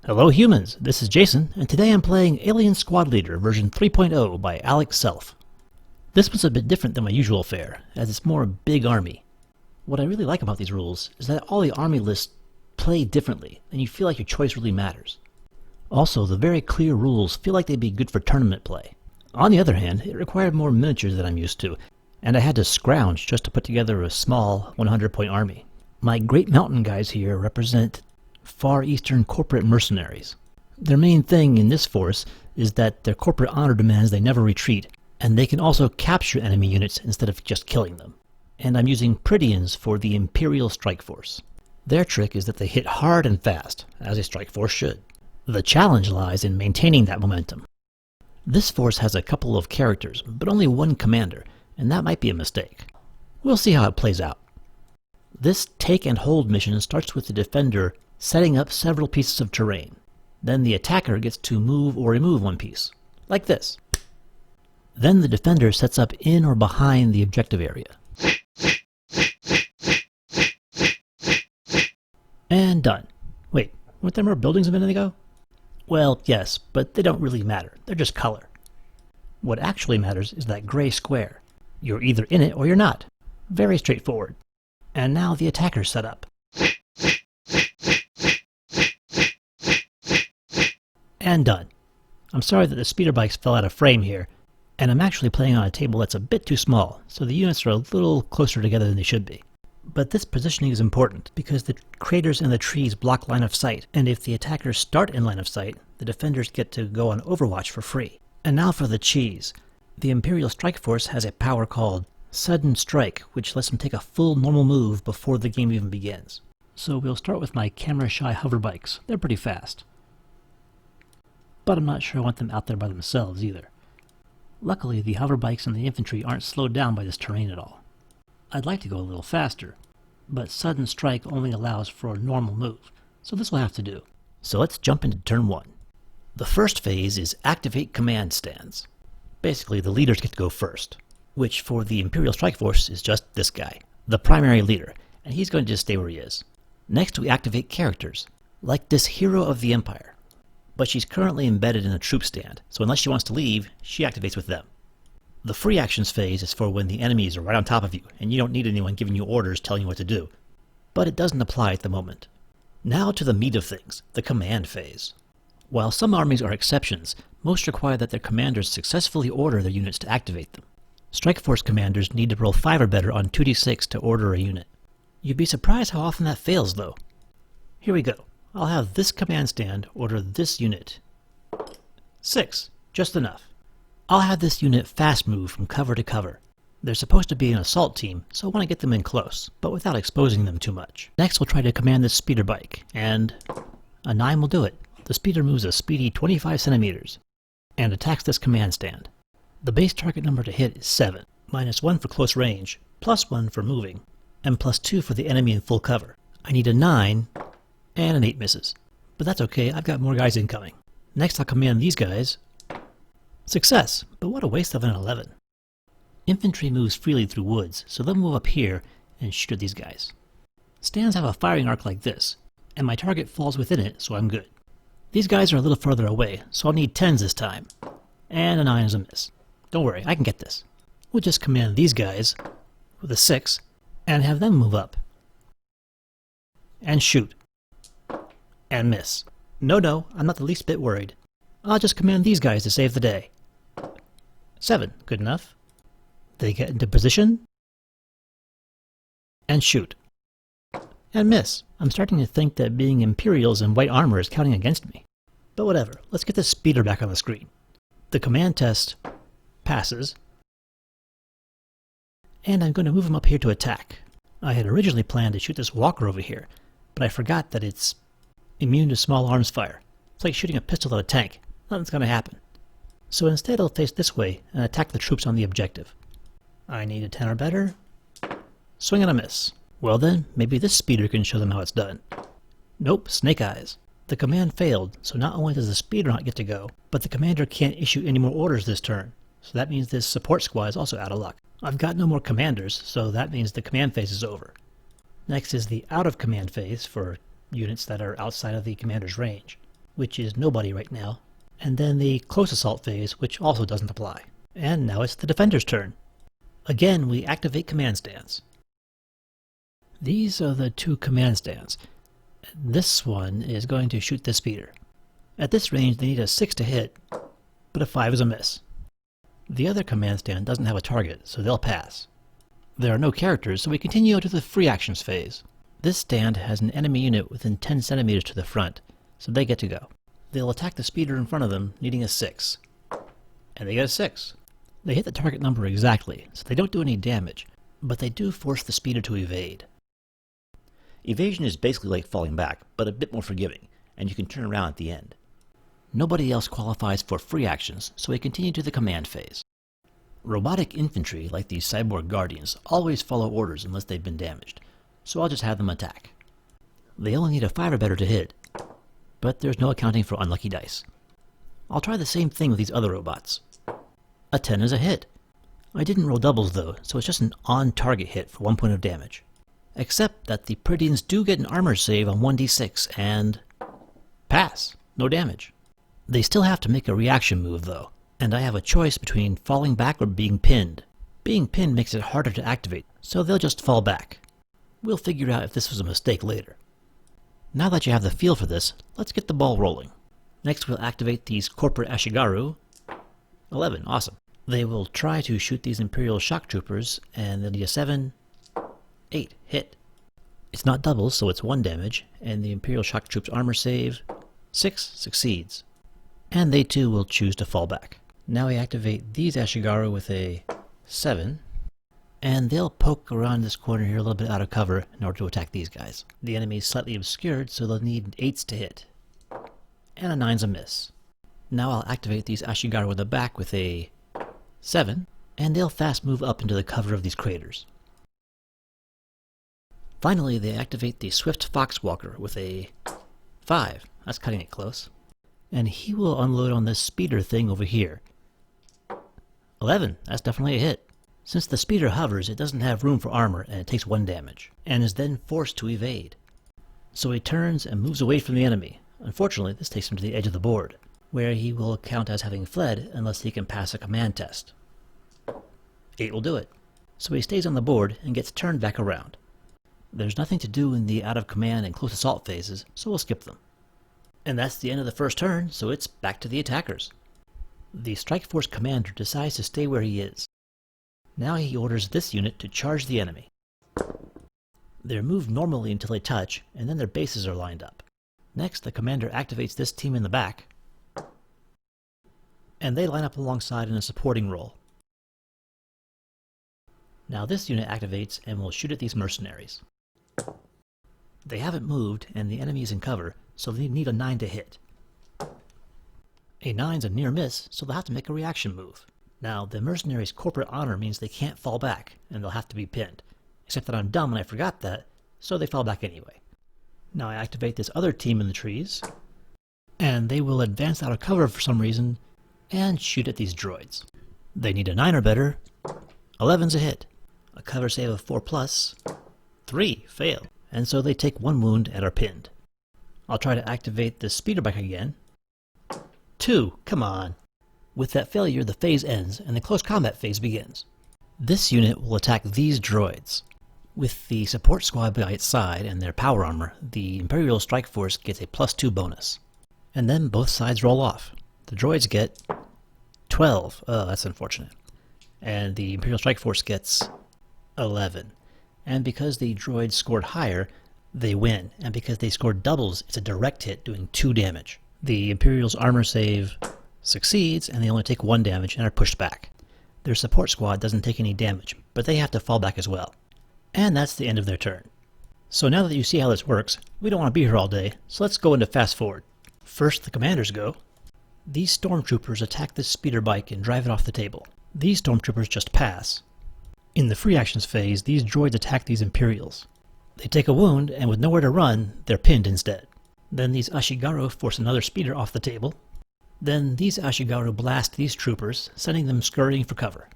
Hello humans, this is Jason, and today I'm playing Alien Squad Leader version 3.0 by Alex Self. This one's a bit different than my usual fare, as it's more a big army. What I really like about these rules is that all the army lists play differently, and you feel like your choice really matters. Also, the very clear rules feel like they'd be good for tournament play. On the other hand, it required more miniatures than I'm used to, and I had to scrounge just to put together a small 100-point army. My Great Mountain guys here represent Far Eastern corporate mercenaries. Their main thing in this force is that their corporate honor demands they never retreat, and they can also capture enemy units instead of just killing them. And I'm using Prydians for the Imperial Strike Force. Their trick is that they hit hard and fast, as a strike force should. The challenge lies in maintaining that momentum. This force has a couple of characters, but only one commander, and that might be a mistake. We'll see how it plays out. This take and hold mission starts with the defender setting up several pieces of terrain. Then the attacker gets to move or remove one piece, like this. Then the defender sets up in or behind the objective area. And done. Wait, weren't there more buildings a minute ago? Well, yes, but they don't really matter. They're just color. What actually matters is that gray square. You're either in it or you're not. Very straightforward. And now the attacker's set up. And done. I'm sorry that the speeder bikes fell out of frame here, and I'm actually playing on a table that's a bit too small, so the units are a little closer together than they should be. But this positioning is important, because the craters and the trees block line of sight, and if the attackers start in line of sight, the defenders get to go on Overwatch for free. And now for the cheese. The Imperial Strike Force has a power called Sudden Strike, which lets them take a full normal move before the game even begins. So we'll start with my camera-shy hover bikes. They're pretty fast. But I'm not sure I want them out there by themselves either. Luckily, the hover bikes and the infantry aren't slowed down by this terrain at all. I'd like to go a little faster, but Sudden Strike only allows for a normal move, so this will have to do. So let's jump into turn 1. The first phase is Activate Command Stands. Basically, the leaders get to go first, which for the Imperial Strike Force is just this guy, the primary leader, and he's going to just stay where he is. Next, we activate characters, like this Hero of the Empire. But she's currently embedded in a troop stand, so unless she wants to leave, she activates with them. The free actions phase is for when the enemies are right on top of you, and you don't need anyone giving you orders telling you what to do. But it doesn't apply at the moment. Now to the meat of things, the command phase. While some armies are exceptions, most require that their commanders successfully order their units to activate them. Strike Force commanders need to roll 5 or better on 2d6 to order a unit. You'd be surprised how often that fails, though. Here we go. I'll have this command stand order this unit. 6, just enough. I'll have this unit fast move from cover to cover. They're supposed to be an assault team, so I want to get them in close, but without exposing them too much. Next we'll try to command this speeder bike, and a 9 will do it. The speeder moves a speedy 25 centimeters, and attacks this command stand. The base target number to hit is 7, -1 for close range, +1 for moving, and +2 for the enemy in full cover. I need a 9, and an 8 misses. But that's okay, I've got more guys incoming. Next I'll command these guys. Success, but what a waste of an 11. Infantry moves freely through woods, so they'll move up here and shoot at these guys. Stands have a firing arc like this, and my target falls within it, so I'm good. These guys are a little further away, so I'll need 10s this time. And a 9 is a miss. Don't worry, I can get this. We'll just command these guys with a 6, and have them move up. And shoot. And miss. No, I'm not the least bit worried. I'll just command these guys to save the day. 7, good enough. They get into position. And shoot. And miss. I'm starting to think that being Imperials in white armor is counting against me. But whatever, let's get this speeder back on the screen. The command test passes. And I'm going to move him up here to attack. I had originally planned to shoot this walker over here, but I forgot that it's immune to small arms fire. It's like shooting a pistol at a tank. Nothing's going to happen. So instead I'll face this way and attack the troops on the objective. I need a 10 or better. Swing and a miss. Well then, maybe this speeder can show them how it's done. Nope, snake eyes. The command failed, so not only does the speeder not get to go, but the commander can't issue any more orders this turn. So that means this support squad is also out of luck. I've got no more commanders, so that means the command phase is over. Next is the out of command phase for units that are outside of the commander's range. which is nobody right now, and then the close assault phase, which also doesn't apply. And now it's the defender's turn. Again, we activate command stands. These are the two command stands. This one is going to shoot this speeder. At this range, they need a 6 to hit, but a 5 is a miss. The other command stand doesn't have a target, so they'll pass. There are no characters, so we continue to the free actions phase. This stand has an enemy unit within 10 centimeters to the front, so they get to go. They'll attack the speeder in front of them, needing a 6. And they get a 6. They hit the target number exactly, so they don't do any damage, but they do force the speeder to evade. Evasion is basically like falling back, but a bit more forgiving, and you can turn around at the end. Nobody else qualifies for free actions, so we continue to the command phase. Robotic infantry, like these cyborg guardians, always follow orders unless they've been damaged, so I'll just have them attack. They only need a 5 or better to hit, but there's no accounting for unlucky dice. I'll try the same thing with these other robots. A 10 is a hit. I didn't roll doubles though, so it's just an on-target hit for 1 point of damage. Except that the Prydians do get an armor save on 1d6 and pass, no damage. They still have to make a reaction move though, and I have a choice between falling back or being pinned. Being pinned makes it harder to activate, so they'll just fall back. We'll figure out if this was a mistake later. Now that you have the feel for this, let's get the ball rolling. Next we'll activate these Corporate Ashigaru. 11, awesome. They will try to shoot these Imperial Shock Troopers, and they'll need a 7, 8, hit. It's not doubles, so it's 1 damage, and the Imperial Shock Troops armor save, 6, succeeds. And they too will choose to fall back. Now we activate these Ashigaru with a 7, and they'll poke around this corner here a little bit out of cover in order to attack these guys. The enemy is slightly obscured, so they'll need 8s to hit. And a 9's a miss. Now I'll activate these Ashigaru in the back with a 7, and they'll fast move up into the cover of these craters. Finally, they activate the Swift Foxwalker with a 5. That's cutting it close. And he will unload on this speeder thing over here. 11, that's definitely a hit. Since the speeder hovers, it doesn't have room for armor and it takes 1 damage, and is then forced to evade. So he turns and moves away from the enemy. Unfortunately, this takes him to the edge of the board, where he will count as having fled unless he can pass a command test. 8 will do it. So he stays on the board and gets turned back around. There's nothing to do in the out of command and close assault phases, so we'll skip them. And that's the end of the first turn, so it's back to the attackers. The Strike Force commander decides to stay where he is. Now he orders this unit to charge the enemy. They're moved normally until they touch, and then their bases are lined up. Next, the commander activates this team in the back, and they line up alongside in a supporting role. Now this unit activates and will shoot at these mercenaries. They haven't moved, and the enemy is in cover, so they need a 9 to hit. A 9's a near miss, so they'll have to make a reaction move. Now, the mercenaries' corporate honor means they can't fall back, and they'll have to be pinned. Except that I'm dumb and I forgot that, so they fall back anyway. Now I activate this other team in the trees, and they will advance out of cover for some reason, and shoot at these droids. They need a 9 or better. 11's a hit. A cover save of 4+. 3, fail. And so they take 1 wound and are pinned. I'll try to activate the speeder bike again. 2, come on. With that failure, the phase ends, and the close combat phase begins. This unit will attack these droids. With the support squad by its side and their power armor, the Imperial Strike Force gets a +2 bonus. And then both sides roll off. The droids get 12. Oh, that's unfortunate. And the Imperial Strike Force gets 11. And because the droids scored higher, they win. And because they scored doubles, it's a direct hit doing 2 damage. The Imperial's armor save succeeds, and they only take 1 damage and are pushed back. Their support squad doesn't take any damage, but they have to fall back as well. And that's the end of their turn. So now that you see how this works, we don't want to be here all day, so let's go into fast forward. First, the commanders go. These stormtroopers attack this speeder bike and drive it off the table. These stormtroopers just pass. In the free actions phase, these droids attack these Imperials. They take a wound, and with nowhere to run, they're pinned instead. Then these Ashigaru force another speeder off the table. Then these Ashigaru blast these troopers, sending them scurrying for cover.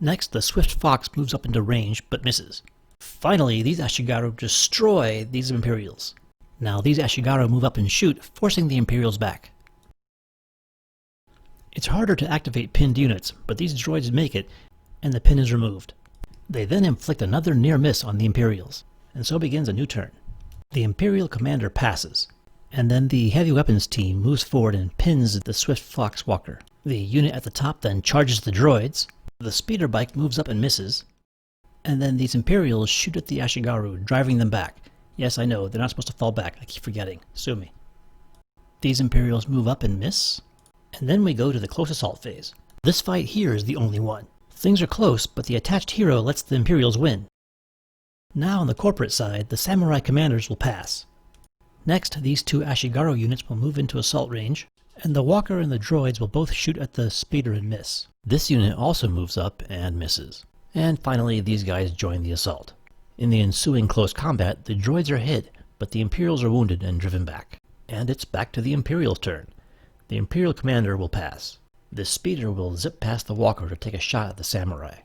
Next, the Swift Fox moves up into range, but misses. Finally, these Ashigaru destroy these Imperials. Now these Ashigaru move up and shoot, forcing the Imperials back. It's harder to activate pinned units, but these droids make it, and the pin is removed. They then inflict another near miss on the Imperials, and so begins a new turn. The Imperial commander passes, and then the heavy weapons team moves forward and pins the Swift Fox Walker. The unit at the top then charges the droids, the speeder bike moves up and misses, and then these Imperials shoot at the Ashigaru, driving them back. Yes, I know, they're not supposed to fall back, I keep forgetting, sue me. These Imperials move up and miss, and then we go to the close assault phase. This fight here is the only one. Things are close, but the attached hero lets the Imperials win. Now on the corporate side, the samurai commanders will pass. Next, these two Ashigaru units will move into assault range, and the walker and the droids will both shoot at the speeder and miss. This unit also moves up and misses. And finally, these guys join the assault. In the ensuing close combat, the droids are hit, but the Imperials are wounded and driven back. And it's back to the Imperials' turn. The Imperial commander will pass. The speeder will zip past the walker to take a shot at the samurai.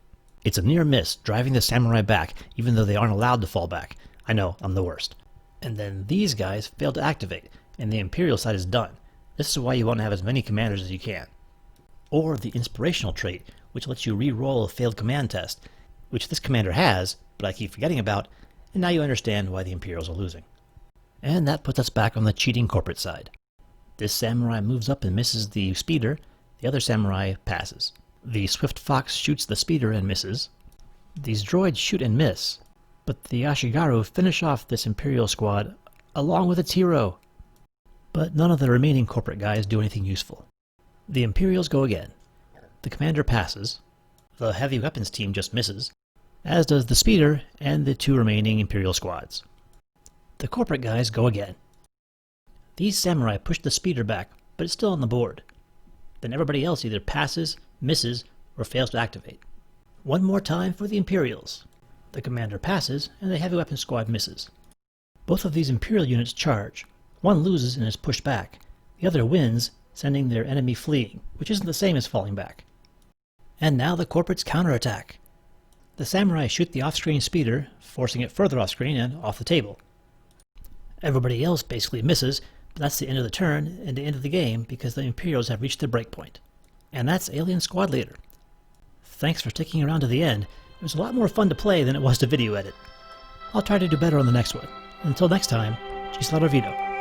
It's a near miss, driving the samurai back, even though they aren't allowed to fall back. I know, I'm the worst. And then these guys fail to activate, and the Imperial side is done. This is why you want to have as many commanders as you can. Or the inspirational trait, which lets you re-roll a failed command test, which this commander has, but I keep forgetting about, and now you understand why the Imperials are losing. And that puts us back on the cheating corporate side. This samurai moves up and misses the speeder, the other samurai passes. The Swift Fox shoots the speeder and misses. These droids shoot and miss, but the Ashigaru finish off this Imperial squad along with its hero. But none of the remaining corporate guys do anything useful. The Imperials go again. The commander passes. The heavy weapons team just misses, as does the speeder and the two remaining Imperial squads. The corporate guys go again. These samurai push the speeder back, but it's still on the board. Then everybody else either passes, misses, or fails to activate. One more time for the Imperials. The commander passes, and the heavy weapons squad misses. Both of these Imperial units charge. One loses and is pushed back. The other wins, sending their enemy fleeing, which isn't the same as falling back. And now the corporates counterattack. The samurai shoot the off-screen speeder, forcing it further off-screen and off the table. Everybody else basically misses, but that's the end of the turn and the end of the game because the Imperials have reached their breakpoint. And that's Alien Squad Leader. Thanks for sticking around to the end. It was a lot more fun to play than it was to video edit. I'll try to do better on the next one. Until next time, Gisela Vito.